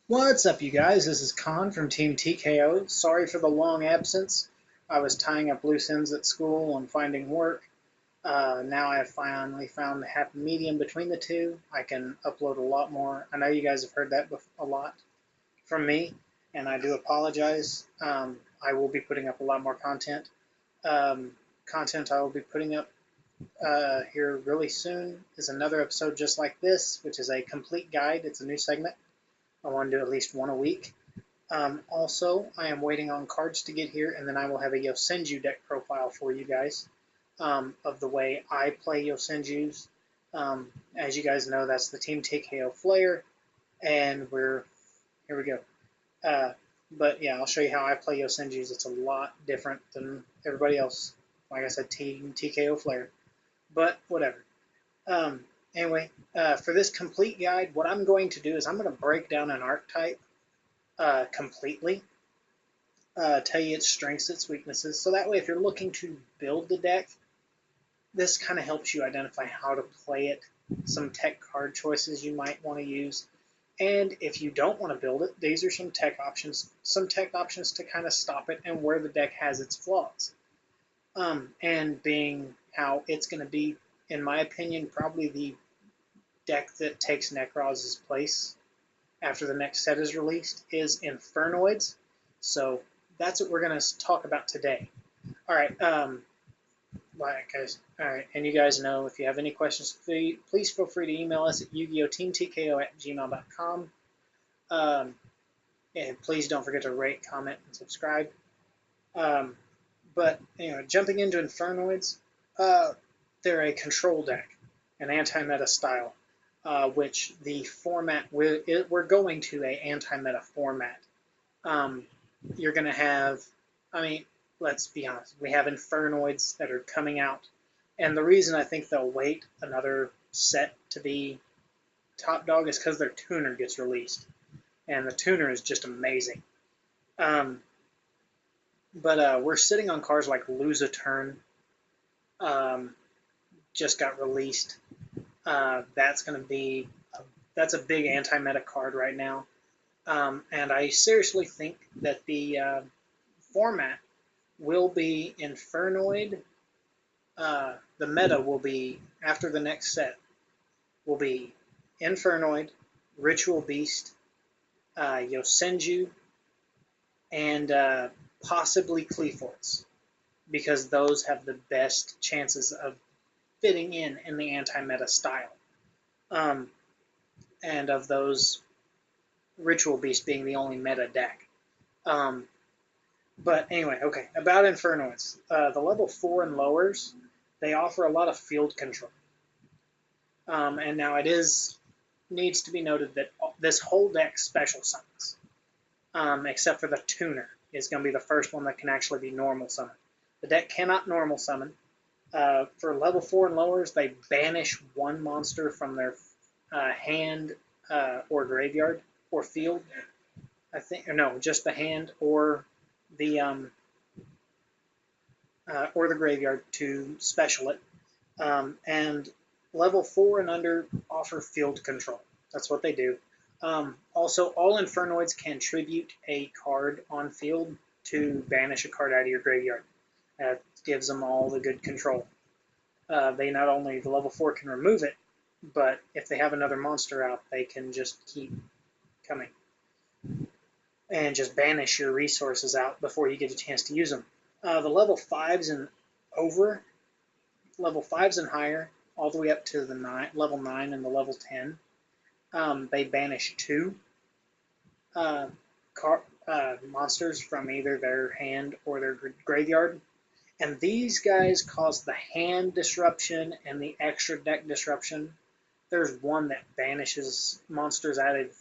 What's up, you guys? This is Kahn from Team TKO. Sorry for the long absence. I was tying up loose ends at school and finding work. Now I have finally found the happy medium between the two. I can upload a lot more. I know you guys have heard that a lot from me, and I do apologize. I will be putting up a lot more content. Content I will be putting up here really soon is another episode just like this, which is a complete guide. It's a new segment. I want to do at least one a week. Also, I am waiting on cards to get here, and then I will have a Yosenju deck profile for you guys of the way I play Yosenjus. As you guys know, that's the Team TKO Flare, and here we go. Uh, but yeah, I'll show you how I play Yosenjus. It's a lot different than everybody else. Like I said, Team TKO Flare, but whatever. Anyway, for this complete guide, what I'm going to do is I'm going to break down an archetype completely, tell you its strengths, its weaknesses. So that way, if you're looking to build the deck, this kind of helps you identify how to play it, some tech card choices you might want to use. And if you don't want to build it, these are some tech options to kind of stop it and where the deck has its flaws. And being how it's going to be, in my opinion, probably the deck that takes Necroz's place after the next set is released is Infernoids. So that's what we're going to talk about today. All right, guys. All right, and you guys know if you have any questions, please feel free to email us at yugiyoteamtko@gmail.com. And please don't forget to rate, comment, and subscribe. But anyway, jumping into Infernoids, they're a control deck, an anti-meta style, which the format we're going to a anti-meta format. You're going to have, I mean, let's be honest, we have Infernoids that are coming out, and the reason I think they'll wait another set to be top dog is because their tuner gets released, and the tuner is just amazing. But we're sitting on cards like Lose a Turn, just got released. That's a big anti-meta card right now. And I seriously think that the format will be Infernoid. The meta will be, after the next set, will be Infernoid, Ritual Beast, Yosenju, and possibly Cleaforts, because those have the best chances of fitting in the anti-meta style. And of those, Ritual Beast being the only meta deck. But anyway, okay, about Infernoids. The level 4 and lowers, they offer a lot of field control. And now needs to be noted that this whole deck special summons, except for the tuner, is going to be the first one that can actually be normal summoned. The deck cannot normal summon. For level 4 and lowers, they banish one monster from their hand or graveyard or field. I think, or no, just the hand or the graveyard to special it. And level 4 and under offer field control. That's what they do. Also, all Infernoids can tribute a card on field to banish a card out of your graveyard. That gives them all the good control. They not only, the level 4 can remove it, but if they have another monster out, they can just keep coming and just banish your resources out before you get a chance to use them. The level 5s and over, level 5s and higher, all the way up to the level 9 and the level 10, they banish 2 monsters from either their hand or their graveyard. And these guys cause the hand disruption and the extra deck disruption. There's one that banishes monsters out of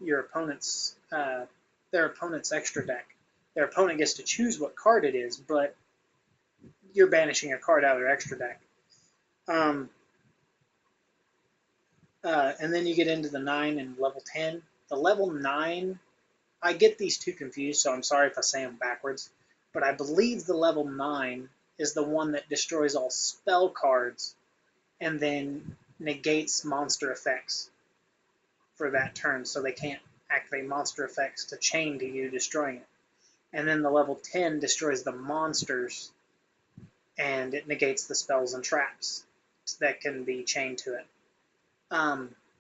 your opponent's their opponent's extra deck. Their opponent gets to choose what card it is, but you're banishing a card out of their extra deck. And then you get into the 9 and level 10. The level 9, I get these two confused, so I'm sorry if I say them backwards, but I believe the level 9 is the one that destroys all spell cards and then negates monster effects for that turn, so they can't activate monster effects to chain to you destroying it. And then the level 10 destroys the monsters, and it negates the spells and traps that can be chained to it.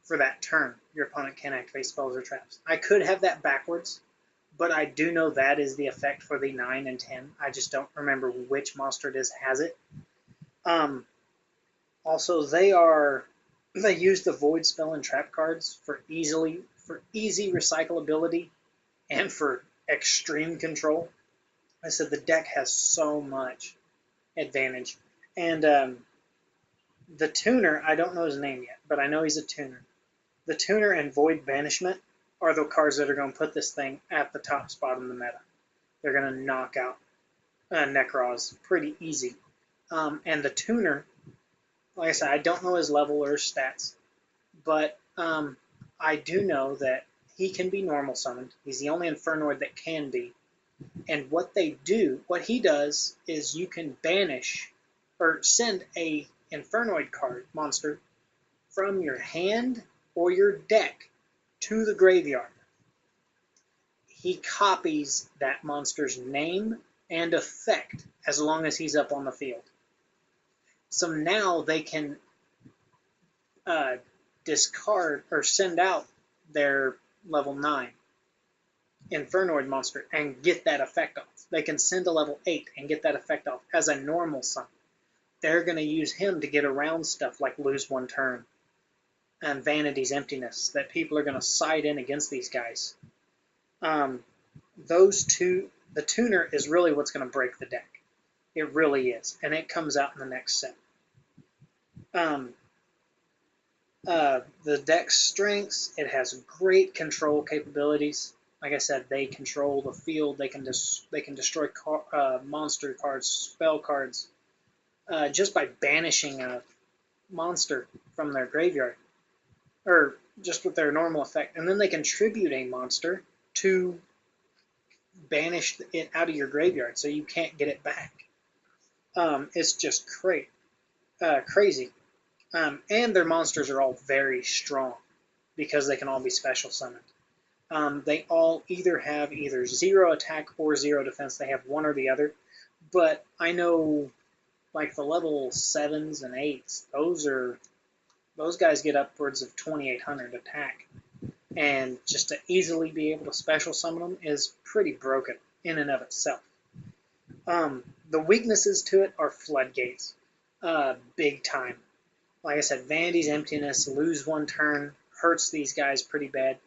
For that turn, your opponent can't activate spells or traps. I could have that backwards, but I do know that is the effect for the 9 and 10. I just don't remember which monster it is has it. Also, they use the void spell and trap cards for easy recyclability and for extreme control. I said the deck has so much advantage. And the tuner, I don't know his name yet, but I know he's a tuner. The tuner and void banishment are the cards that are going to put this thing at the top spot in the meta. They're going to knock out Necroz pretty easy. And the tuner, like I said, I don't know his level or his stats, but I do know that he can be normal summoned. He's the only Infernoid that can be. And what he does is you can banish or send a Infernoid card monster from your hand or your deck to the graveyard. He copies that monster's name and effect as long as he's up on the field. So now they can discard or send out their level 9 Infernoid monster and get that effect off. They can send a level 8 and get that effect off as a normal summon. They're going to use him to get around stuff like lose one turn and Vanity's Emptiness, that people are going to side in against these guys. Those two, the tuner is really what's going to break the deck. It really is, and it comes out in the next set. The deck's strengths, it has great control capabilities. Like I said, they control the field. They can destroy monster cards, spell cards, just by banishing a monster from their graveyard, or just with their normal effect. And then they can tribute a monster to banish it out of your graveyard, so you can't get it back. It's just crazy. And their monsters are all very strong because they can all be special summoned. They all have 0 attack or 0 defense. They have one or the other. But I know, like the level 7s and 8s, those guys get upwards of 2,800 attack. And just to easily be able to special summon them is pretty broken in and of itself. The weaknesses to it are floodgates, big time. Like I said, Vanity's Emptiness, lose one turn, hurts these guys pretty bad.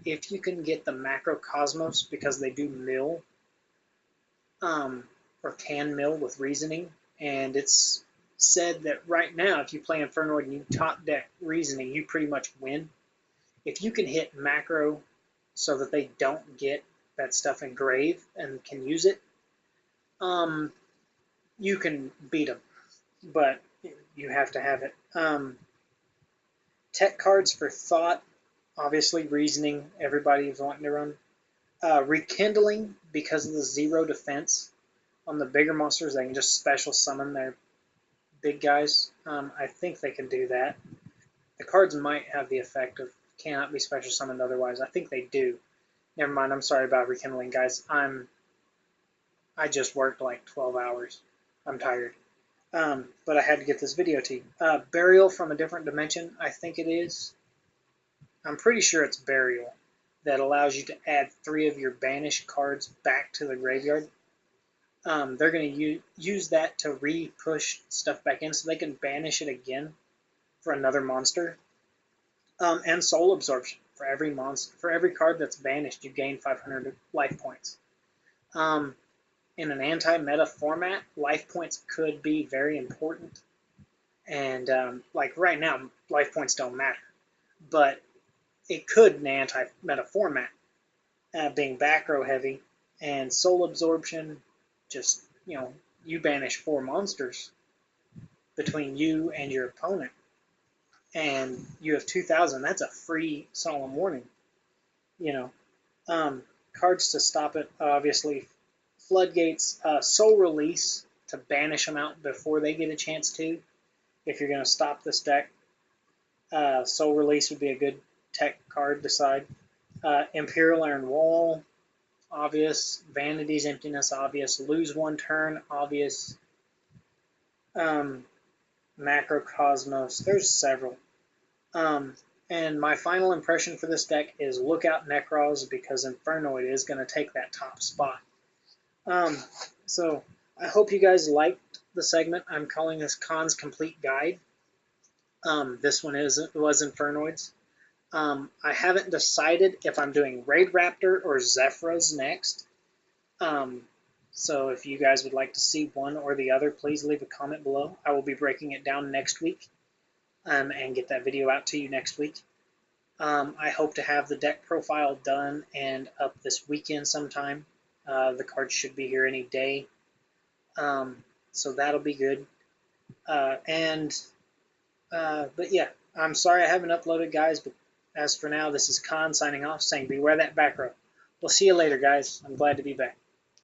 If you can get the Macrocosmos, because they do mill, or can mill with reasoning, and it's said that right now, if you play Infernoid and you top deck reasoning, you pretty much win. If you can hit macro so that they don't get that stuff engraved and can use it, you can beat them, but you have to have it. Tech cards for thought, obviously reasoning, everybody is wanting to run. Rekindling, because of the 0 defense on the bigger monsters, they can just special summon their big guys. I think they can do that. The cards might have the effect of cannot be special summoned otherwise. I think they do. Never mind, I'm sorry about rekindling, guys. I just worked like 12 hours. I'm tired. But I had to get this video to you. Burial from a different dimension, I think it is. I'm pretty sure it's Burial, that allows you to add 3 of your banished cards back to the graveyard. They're going to use that to re-push stuff back in so they can banish it again for another monster. And Soul Absorption. For every card that's banished, you gain 500 life points. In an anti-meta format, life points could be very important. And like right now, life points don't matter. But it could in an anti-meta format, being back row heavy, and Soul Absorption, just, you banish 4 monsters between you and your opponent, and you have 2,000. That's a free Solemn Warning. Cards to stop it, obviously. Floodgates, Soul Release to banish them out before they get a chance to. If you're going to stop this deck, Soul Release would be a good tech card to side. Imperial Iron Wall, obvious. Vanity's Emptiness, obvious. Lose one turn, obvious. Macrocosmos, there's several. And my final impression for this deck is look out Necros, because Infernoid is going to take that top spot. So I hope you guys liked the segment. I'm calling this Kahn's Complete Guide. This one was Infernoids. I haven't decided if I'm doing Raid Raptor or Zephyras next. So if you guys would like to see one or the other, please leave a comment below. I will be breaking it down next week and get that video out to you next week. I hope to have the deck profile done and up this weekend sometime. The cards should be here any day. So that'll be good. But yeah, I'm sorry I haven't uploaded, guys, but as for now, this is Kahn signing off, saying beware that back row. We'll see you later, guys. I'm glad to be back.